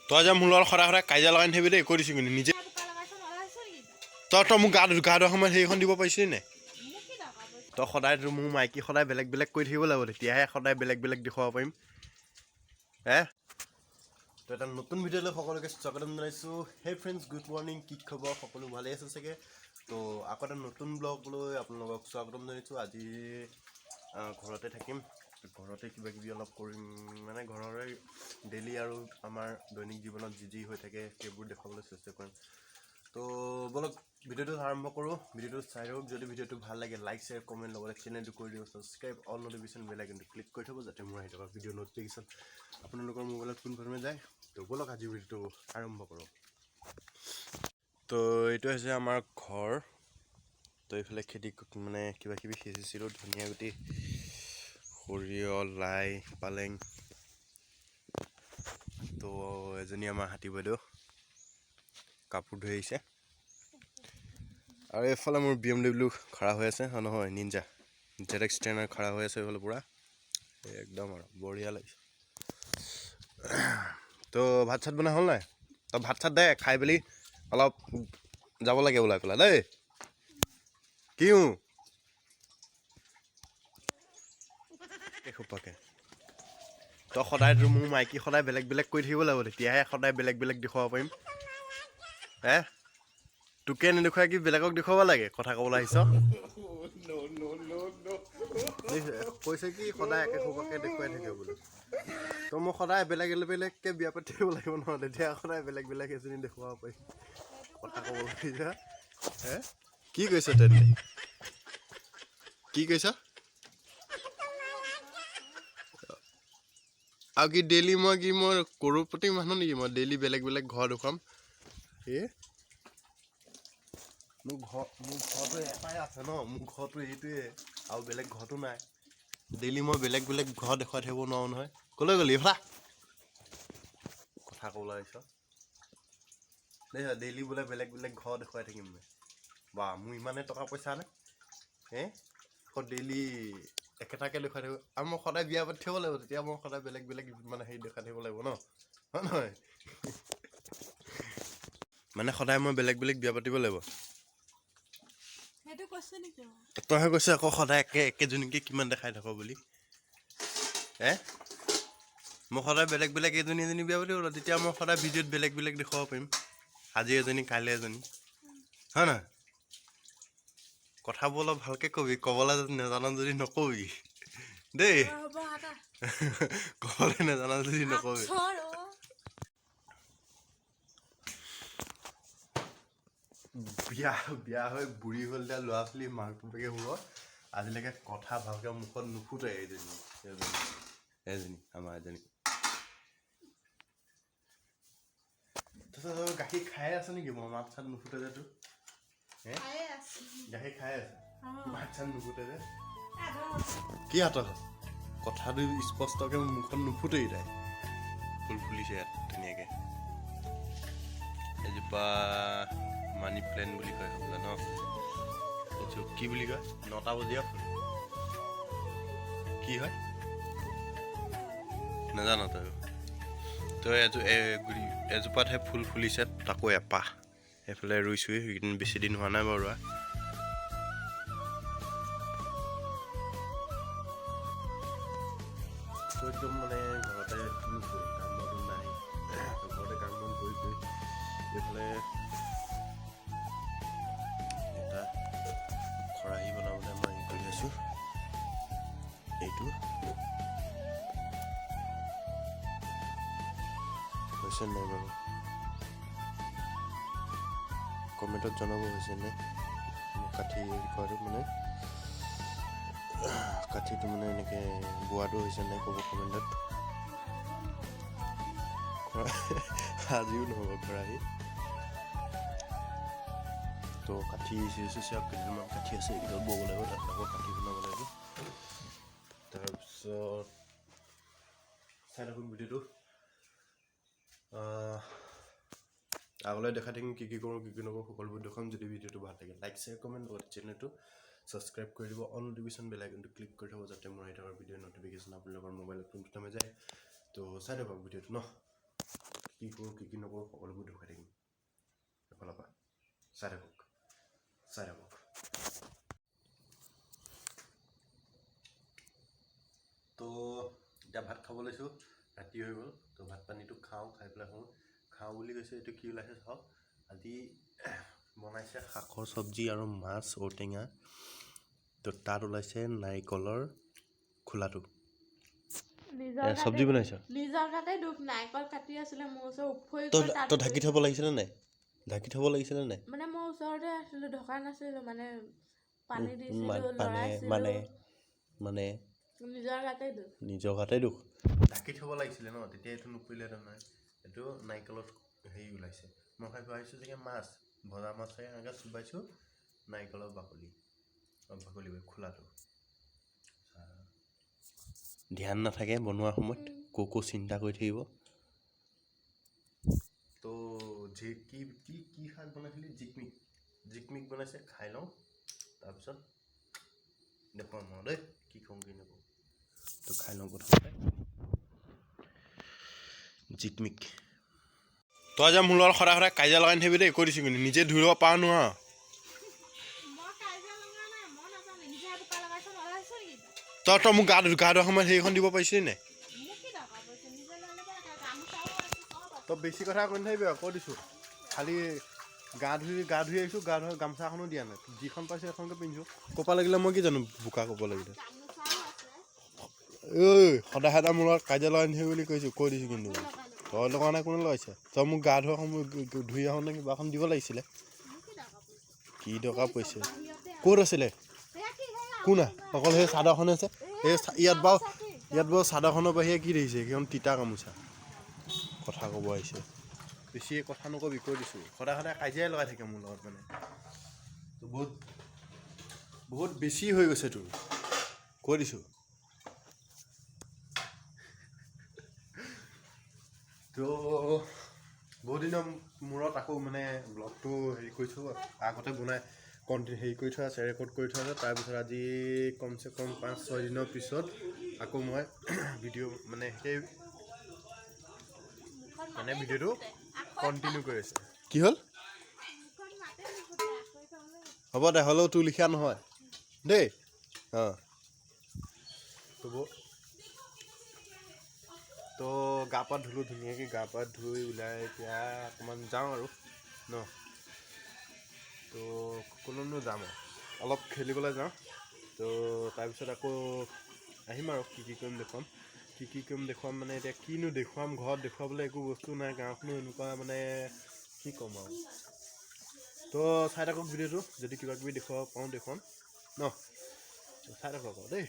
তই যে মোৰ লগত সদায় সদায় কাজিয়া লগাই নাথাকিবি দেই, কৈ দিছোঁ কিন্তু নিজে। তই মোক গা ধোৱা সময়ত সেইখন দিব পাৰিছিলি নে? তই সদায় মোৰ মাইকী সদায় বেলেগ বেলেগ কৰি থাকিব লাগিব, তেতিয়াহে সদায় বেলেগ বেলেগ দেখুৱাব পাৰিম। তো এটা নতুন ভিডিঅ'লৈ সকলোকে স্বাগতম জনাইছোঁ। হে ফ্ৰেণ্ডছ, গুড মৰ্ণিং, কি খবৰ? সকলো ভালেই আছে চাগে? তো আকৌ এটা নতুন ব্লগ লৈ আপোনালোকক স্বাগতম জনাইছোঁ। আজি ঘৰতে থাকিম, ঘৰতে কিবা কিবি অলপ কৰিম, মানে ঘৰৰে ডেইলি আৰু আমাৰ দৈনিক জীৱনত যি যি হৈ থাকে সেইবোৰ দেখুৱাবলৈ চেষ্টা কৰিম। তো বলক ভিডিঅ'টো আৰম্ভ কৰোঁ। ভিডিঅ'টো চাই দিয়ক। যদি ভিডিঅ'টো ভাল লাগে লাইক শ্বেয়াৰ কমেণ্ট লগতে চেনেলটো কৰি দিব, ছাবস্ক্ৰাইব, অল নটিফিকেশ্যন বেল আইকনটো ক্লিক কৰি থ'ব, যাতে মোৰ আহি থকা ভিডিঅ' নটিফিকেশ্যন আপোনালোকৰ মোবাইলত পোনপ্ৰথমে যায়। তো বলক আজি ভিডিঅ'টো আৰম্ভ কৰোঁ। তো এইটো হৈছে আমাৰ ঘৰ। তো এইফালে খেতি মানে কিবা কিবি সিঁচিছিলোঁ, ধনিয়া গুটি, সৰিয়হ, লাই, পালেং। তো এজনী আমাৰ হাতী বাইদেউ কাপোৰ ধুই আহিছে, আৰু এইফালে মোৰ BMW খাৰা হৈ আছে। নহয়, নিনজা ZX ট্ৰেইনাৰ খাৰা হৈ আছে এইফালে পূৰা একদম আৰু বঢ়িয়া লাগিছে। তো ভাত চাত বনাই হ'ল নাই? তই ভাত চাত দে, খাই পেলি অলপ যাব লাগে ওলাই পেলাই দেই। কিয় এসোপাকে তই সদায় মোৰ মাইকী সদায় বেলেগ বেলেগ কৰি থাকিব লাগিব, তেতিয়াহে সদায় বেলেগ বেলেগ দেখুৱাব পাৰিম। তোকে নেদেখুৱাই কি বেলেগক দেখুৱাব লাগে? কথা ক'বলৈ আহিছ? কৈছে কি সদায় একে সোপাকে দেখুৱাই থাকে বোলে। তো মই সদায় বেলেগ বেলেগকৈ বিয়া পাতি থাকিব লাগিব নহয়, তেতিয়া সদায় বেলেগ বেলেগ এজনী দেখুৱাব পাৰিম। কথা ক'বলৈ আহিছা? কি কৈছ তেন্তে? কি কৈছ? আৰু কি ডেইলি মই কৰোৰপতি মানুহ নেকি? মই ডেইলি বেলেগ বেলেগ ঘৰ দেখুৱাম। মোৰ ঘৰটো এটাই আছে ন, মোৰ ঘৰটো এইটোৱে, আৰু বেলেগ ঘৰটো নাই। ডেইলি মই বেলেগ বেলেগ ঘৰ দেখুৱাই থাকিব নোৱাৰোঁ নহয়। ক'লৈ গ'লি ভা? কথা ক'বলৈ আহিছ দেই। ডেইলি বোলে বেলেগ বেলেগ ঘৰ দেখুৱাই থাকিম মই। বা মোৰ ইমানেই টকা পইচা নে? আকৌ ডেইলি একেটাকে দেখুৱাই থাকিব, আৰু মই সদায় বিয়া পাতি থাকিব লাগিব, তেতিয়া মই সদায় বেলেগ বেলেগ মানে হেৰি দেখাই থাকিব লাগিব ন, হয় নহয়? মানে সদায় মই বেলেগ বেলেগ বিয়া পাতিব লাগিব। তইহে কৈছে আকৌ সদায় একেজনীকে কিমান দেখাই থাক বুলি। মই সদায় বেলেগ বেলেগ এজনী বিয়া পাতিব লাগিব, তেতিয়া মই সদায় ভিডিঅ'ত বেলেগ বেলেগ দেখুৱাব পাৰিম। আজি এজনী, কাইলৈ এজনী, হয় নহয়? কথাবোৰ অলপ ভালকৈ কবি, ক'বলৈ নাজানো যদি নকবি দেই। ক'বলৈ নাজানো যদি নকবি। বিয়া হৈ বুঢ়ী হ'ল, এতিয়া ল'ৰা ছোৱালী মাক বাপেকে হ'ব, আজিলৈকে কথা ভালকৈ মুখত নুফুটে এজনী আমাৰ এজনী। তাৰপিছত গাখীৰ খাই আছ নেকি? মই মাত চাত নুফুটে যে তোৰ। গাখীৰ খাই আছে, মাত চাত নুফুটে যে কি আঁতৰ? কথাটো স্পষ্টকৈ মুখত নুফুটেই। তাই ফুল ফুলিছে ইয়াত ধুনীয়াকৈ। এজোপা মানি প্লেণ্ট বুলি কয় হ'বলা ন? এইটো কি বুলি কয়? 9টা বজীয়া ফুল কি হয় নাজানো তই? তো এজোপাতহে ফুল ফুলিছে, তাকো এপাহ। এইফালে ৰুইছোঁহি, সেইকেইদিন বেছি দিন হোৱা নাই বাৰু ৰোৱা। একদম মানে ঘৰতে কাম বন নাই, ঘৰতে কাম বন কৰি এইফালে এটা খৰাহি বনাবলৈ মই হেৰি কৰি আছোঁ। এইটো হৈছে নাই বাৰু? কমেণ্টত জনাব হৈছে নাই। কাঠি কৰাটো মানে কাঠিটো মানে এনেকৈ বোৱাটো হৈছে নাই ক'ব কমেণ্টত। আজিও নহ'ব খৰাহি। তো কাঠি চিৰিছে আৰু কেইডালমান কাঠি আছে, এইকেইডাল ব'ব লাগিব, তাত আকৌ কাঠি বনাব লাগিব। তাৰপিছত চাই থাকোঁ ভিডিঅ'টো। আগলৈ দেখাই থাকিম কি কি কৰোঁ, কি কি নকৰোঁ, সকলোবোৰ দেখাম। যদি ভিডিঅ'টো ভাল লাগে লাইক শ্বেয়াৰ কমেণ্ট লগতে চেনেলটো ছাবস্ক্ৰাইব কৰি দিব, অল নটিফিকেশ্যন বেল আইকনটো ক্লিক কৰি থ'ব, যাতে মোৰ আহি থকা ভিডিঅ'ৰ নটিফিকেশ্যন আপোনালোকৰ মোবাইলত পোনপ্ৰথমে যায়। তো চাই থাকক ভিডিঅ'টো ন। কি কৰোঁ কি কি নকৰোঁ সকলোবোৰ দেখুৱাই থাকিম এফালৰ পৰা চাই থাকক তো এতিয়া ভাত খাব লৈছোঁ ৰাতি হৈ গ'ল তো ভাত পানীটো খাওঁ খাই পেলাই খাওঁ বুলি কৈছে এইটো কি ওলাইছে চাওক আজি বনাইছে শাকৰ চব্জি আৰু মাছ ঔটেঙা তো তাত ওলাইছে নাৰিকলৰ খোলাটো চব্জি বনাইছ নিজৰ গাতে দুখ নাৰিকল কাটি আছিলে মোৰ ওচৰত উফৰি তই ঢাকি থ'ব লাগিছিলে নাই মানে মই ওচৰতে আছিলোঁ ঢকা নাছিলোঁ মানে পানী দিছিলোঁ লৰাইছিলোঁ মানে নিজৰ গাতে দুখ ঢাকি থ'ব লাগিছিলে ন তেতিয়া এইটো নপৰিলেহেঁতেন নহয় এইটো নাৰিকলত হেৰি ওলাইছে মই খাই ভাবিছোঁ যে মাছ ভজা মাছে এনেকৈ চুবাইছোঁ নাৰিকলৰ বাকলি খোলাটো ধ্যান নাথাকে বনোৱাৰ সময়ত কো চিন্তা কৰি থাকিব তো কি শাক বনাইছিলি জিকমিক বনাইছে খাই লওঁ তাৰপিছত দেখুৱাম আৰু দেই কি কওঁ কি নকওঁ তো খাই লওঁ প্ৰথমতে জিকমিক তই যে মোৰ লগত সদায় কাজিয়া লগাই নাথাকিবি দেই কৈ দিছোঁ কিন্তু নিজে ধুই ল'ব পাৰ নোৱাৰ তই মোক গা ধোৱাৰ সময়ত সেইখন দিব পাৰিছিলি নাই তই বেছি কথা কৈ নাথাকিবি আৰু কৈ দিছোঁ খালি গা ধুই আহিছোঁ গা ধোৱা গামোচাখনো দিয়া নাই যিখন পাইছোঁ সেইখনকে পিন্ধিছোঁ ক'পা লাগিলে মই কি জানো বোকা ক'ব লাগিলে ঐ সদায় মোৰ লগত কাজিয়া লগাই নাথাকিবি বুলি কৈছোঁ কৈ দিছোঁ কিন্তু তই লগা নাই কোনে লগাইছে তই মোক গা ধোৱা সময় ধুই আহোঁতে কিবা এখন দিব লাগিছিলে কি দৰকাৰ পৰিছে ক'ত আছিলে কোন অকল সেই চাদৰখনে আছে এই ইয়াত বাৰু চাদৰখনৰ বাহিৰে কি দেখিছে সেইখন তিতা গামোচা কথা ক'ব আহিছে বেছি কথা নকবি কৈ দিছোঁ সদায় কাজিয়াই লগাই থাকে মোৰ লগত মানে বহুত বেছি হৈ গৈছে তোৰ কৈ দিছোঁ তো বহুত দিনৰ মূৰত আকৌ মানে ব্লগটো হেৰি কৰিছোঁ আগতে বনাই হেৰি কৰি থোৱা আছে ৰেকৰ্ড কৰি থোৱা আছে তাৰপিছত আজি কমচে কম 5-6 দিনৰ পিছত আকৌ মই ভিডিঅ' মানে সেই ভিডিঅ'টো কণ্টিনিউ কৰি আছোঁ কি হ'ল হ'ব দে হ'লেও তোৰ লিখা নহয় দেই অঁ তো গা পা ধুলোঁ ধুনীয়াকৈ গা পা ধুই ওলাই এতিয়া অকণমান যাওঁ আৰু ন তো ক'লৈনো যাম আৰু অলপ খেলিবলৈ যাওঁ তো তাৰপিছত আকৌ আহিম আৰু কি কৰিম দেখুৱাম মানে এতিয়া কিনো দেখুৱাম ঘৰত দেখুৱাবলৈ একো বস্তু নাই গাঁওখনো এনেকুৱা মানে কি ক'ম আৰু তো চাই থাকক ভিডিঅ'টো যদি কিবা কিবি দেখুৱাব পাৰোঁ দেখুৱাম ন চাই থাকক আকৌ দেই